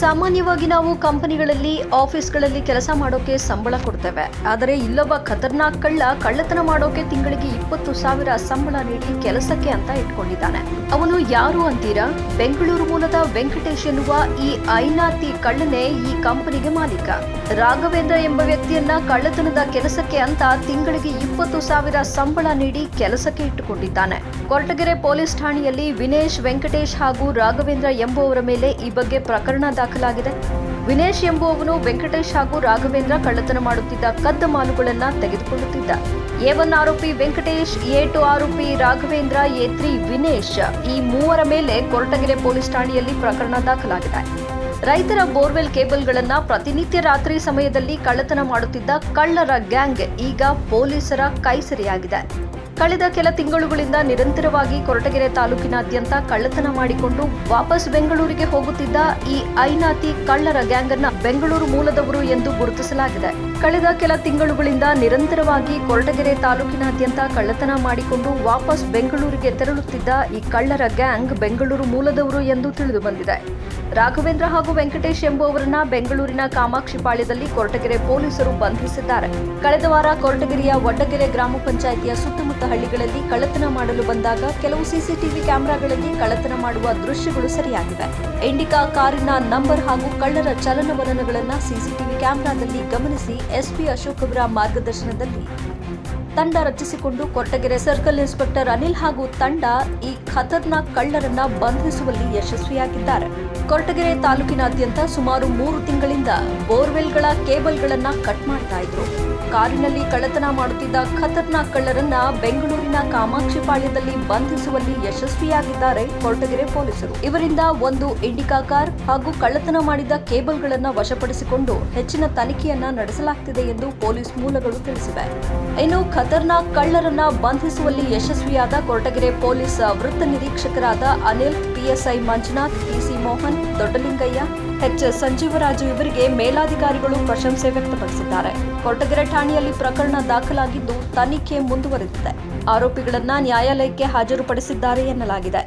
ಸಾಮಾನ್ಯವಾಗಿ ನಾವು ಕಂಪನಿಗಳಲ್ಲಿ ಆಫೀಸ್ಗಳಲ್ಲಿ ಕೆಲಸ ಮಾಡೋಕೆ ಸಂಬಳ ಕೊಡ್ತೇವೆ. ಆದರೆ ಇಲ್ಲೊಬ್ಬ ಖತರ್ನಾಕ್ ಕಳ್ಳತನ ಮಾಡೋಕೆ ತಿಂಗಳಿಗೆ 20,000 ಸಂಬಳ ನೀಡಿ ಕೆಲಸಕ್ಕೆ ಅಂತ ಇಟ್ಕೊಂಡಿದ್ದಾನೆ. ಅವನು ಯಾರು ಅಂತೀರಾ? ಬೆಂಗಳೂರು ಮೂಲದ ವೆಂಕಟೇಶ್ ಎನ್ನುವ ಈ ಐನಾತಿ ಕಳ್ಳನೇ ಈ ಕಂಪನಿಗೆ ಮಾಲೀಕ. ರಾಘವೇಂದ್ರ ಎಂಬ ವ್ಯಕ್ತಿಯನ್ನ ಕಳ್ಳತನದ ಕೆಲಸಕ್ಕೆ ಅಂತ ತಿಂಗಳಿಗೆ 20,000 ಸಂಬಳ ನೀಡಿ ಕೆಲಸಕ್ಕೆ ಇಟ್ಟುಕೊಂಡಿದ್ದಾನೆ. ಕೊರಟಗೆರೆ ಪೊಲೀಸ್ ಠಾಣೆಯಲ್ಲಿ ವಿನೇಶ್, ವೆಂಕಟೇಶ್ ಹಾಗೂ ರಾಘವೇಂದ್ರ ಎಂಬುವವರ ಮೇಲೆ ಈ ಬಗ್ಗೆ ಪ್ರಕರಣ ದಾಖಲಾಗಿದೆ. ವಿನೇಶ್ ಎಂಬುವವನು ವೆಂಕಟೇಶ್ ಹಾಗೂ ರಾಘವೇಂದ್ರ ಕಳ್ಳತನ ಮಾಡುತ್ತಿದ್ದ ಕದ್ದ ಮಾಲುಗಳನ್ನು ತೆಗೆದುಕೊಳ್ಳುತ್ತಿದ್ದ. A1 ಆರೋಪಿ ವೆಂಕಟೇಶ್, A2 ಆರೋಪಿ ರಾಘವೇಂದ್ರ, A3 ವಿನೇಶ್ ಈ ಮೂವರ ಮೇಲೆ ಕೊರಟಗೆರೆ ಪೊಲೀಸ್ ಠಾಣೆಯಲ್ಲಿ ಪ್ರಕರಣ ದಾಖಲಾಗಿದೆ. ರೈತರ ಬೋರ್ವೆಲ್ ಕೇಬಲ್ಗಳನ್ನು ಪ್ರತಿನಿತ್ಯ ರಾತ್ರಿ ಸಮಯದಲ್ಲಿ ಕಳ್ಳತನ ಮಾಡುತ್ತಿದ್ದ ಕಳ್ಳರ ಗ್ಯಾಂಗ್ ಈಗ ಪೊಲೀಸರ ಕೈ ಸೆರೆಯಾಗಿದೆ. ಕಳೆದ ಕೆಲ ತಿಂಗಳುಗಳಿಂದ ನಿರಂತರವಾಗಿ ಕೊರಟಗೆರೆ ತಾಲೂಕಿನಾದ್ಯಂತ ಕಳ್ಳತನ ಮಾಡಿಕೊಂಡು ವಾಪಸ್ ಬೆಂಗಳೂರಿಗೆ ಹೋಗುತ್ತಿದ್ದ ಈ ಐನಾತಿ ಕಳ್ಳರ ಗ್ಯಾಂಗ್ ಅನ್ನ ಬೆಂಗಳೂರು ಮೂಲದವರು ಎಂದು ಗುರುತಿಸಲಾಗಿದೆ. ಕಳೆದ ಕೆಲ ತಿಂಗಳುಗಳಿಂದ ನಿರಂತರವಾಗಿ ಕೊರಟಗೆರೆ ತಾಲೂಕಿನಾದ್ಯಂತ ಕಳ್ಳತನ ಮಾಡಿಕೊಂಡು ವಾಪಸ್ ಬೆಂಗಳೂರಿಗೆ ತೆರಳುತ್ತಿದ್ದ ಈ ಕಳ್ಳರ ಗ್ಯಾಂಗ್ ಬೆಂಗಳೂರು ಮೂಲದವರು ಎಂದು ತಿಳಿದು ಬಂದಿದೆ. ರಾಘವೇಂದ್ರ ಹಾಗೂ ವೆಂಕಟೇಶ್ ಎಂಬುವವರನ್ನ ಬೆಂಗಳೂರಿನ ಕಾಮಾಕ್ಷಿಪಾಳ್ಯದಲ್ಲಿ ಕೊರಟಗೆರೆ ಪೊಲೀಸರು ಬಂಧಿಸಿದ್ದಾರೆ. ಕಳೆದ ವಾರ ಕೊರಟಗೆರೆಯ ವಡ್ಡಗೆರೆ ಗ್ರಾಮ ಪಂಚಾಯಿತಿಯ ಸುತ್ತಮುತ್ತ ಹಳ್ಳಿಗಳಲ್ಲಿ ಕಳ್ಳತನ ಮಾಡಲು ಬಂದಾಗ ಕೆಲವು ಸಿಸಿಟಿವಿ ಕ್ಯಾಮೆರಾಗಳಲ್ಲಿ ಕಳ್ಳತನ ಮಾಡುವ ದೃಶ್ಯಗಳು ಸರಿಯಾಗಿವೆ. ಇಂಡಿಕಾ ಕಾರಿನ ನಂಬರ್ ಹಾಗೂ ಕಳ್ಳರ ಚಲನವಲನಗಳನ್ನು ಸಿಸಿಟಿವಿ ಕ್ಯಾಮೆರಾದಲ್ಲಿ ಗಮನಿಸಿ ಎಸ್ಪಿ ಅಶೋಕ್ ಅವರ ಮಾರ್ಗದರ್ಶನದಲ್ಲಿ ತಂಡ ರಚಿಸಿಕೊಂಡು ಕೊರಟಗೆರೆ ಸರ್ಕಲ್ ಇನ್ಸ್ಪೆಕ್ಟರ್ ಅನಿಲ್ ಹಾಗೂ ತಂಡ ಈ ಖತರ್ನಾಕ್ ಕಳ್ಳರನ್ನ ಬಂಧಿಸುವಲ್ಲಿ ಯಶಸ್ವಿಯಾಗಿದ್ದಾರೆ. ಕೊರಟಗೆರೆ ತಾಲೂಕಿನಾದ್ಯಂತ ಸುಮಾರು 3 ತಿಂಗಳಿಂದ ಬೋರ್ವೆಲ್ಗಳ ಕೇಬಲ್ಗಳನ್ನ ಕಟ್ ಮಾಡ್ತಾ ಇದ್ರು. ಕಾರಿನಲ್ಲಿ ಕಳ್ಳತನ ಮಾಡುತ್ತಿದ್ದ ಖತರ್ನಾಕ್ ಕಳ್ಳರನ್ನ ಬೆಂಗಳೂರಿನ ಕಾಮಾಕ್ಷಿಪಾಳ್ಯದಲ್ಲಿ ಬಂಧಿಸುವಲ್ಲಿ ಯಶಸ್ವಿಯಾಗಿದ್ದಾರೆ ಕೊರಟಗೆರೆ ಪೊಲೀಸರು. ಇವರಿಂದ ಒಂದು ಇಂಡಿಕಾ ಕಾರ್ ಹಾಗೂ ಕಳ್ಳತನ ಮಾಡಿದ ಕೇಬಲ್ಗಳನ್ನ ವಶಪಡಿಸಿಕೊಂಡು ಹೆಚ್ಚಿನ ತನಿಖೆಯನ್ನ ನಡೆಸಲಾಗುತ್ತಿದೆ ಎಂದು ಪೊಲೀಸ್ ಮೂಲಗಳು ತಿಳಿಸಿವೆ. ಇನ್ನು ಖತರ್ನಾಕ್ ಕಳ್ಳರನ್ನ ಬಂಧಿಸುವಲ್ಲಿ ಯಶಸ್ವಿಯಾದ ಕೊರಟಗೆರೆ ಪೊಲೀಸ್ ವೃತ್ತ ನಿರೀಕ್ಷಕರಾದ Anil, PSI Manjunath, PC Mohan, Doddalingaiah, HS ಸಂಜೀವರಾಜು ಇವರಿಗೆ ಮೇಲಾಧಿಕಾರಿಗಳು ಪ್ರಶಂಸೆ ವ್ಯಕ್ತಪಡಿಸಿದ್ದಾರೆ. ಕೊರಟಗೆರೆ ಠಾಣೆಯಲ್ಲಿ ಪ್ರಕರಣ ದಾಖಲಾಗಿದ್ದು ತನಿಖೆ ಮುಂದುವರೆದಿದೆ. ಆರೋಪಿಗಳನ್ನ ನ್ಯಾಯಾಲಯಕ್ಕೆ ಹಾಜರುಪಡಿಸಿದ್ದಾರೆ ಎನ್ನಲಾಗಿದೆ.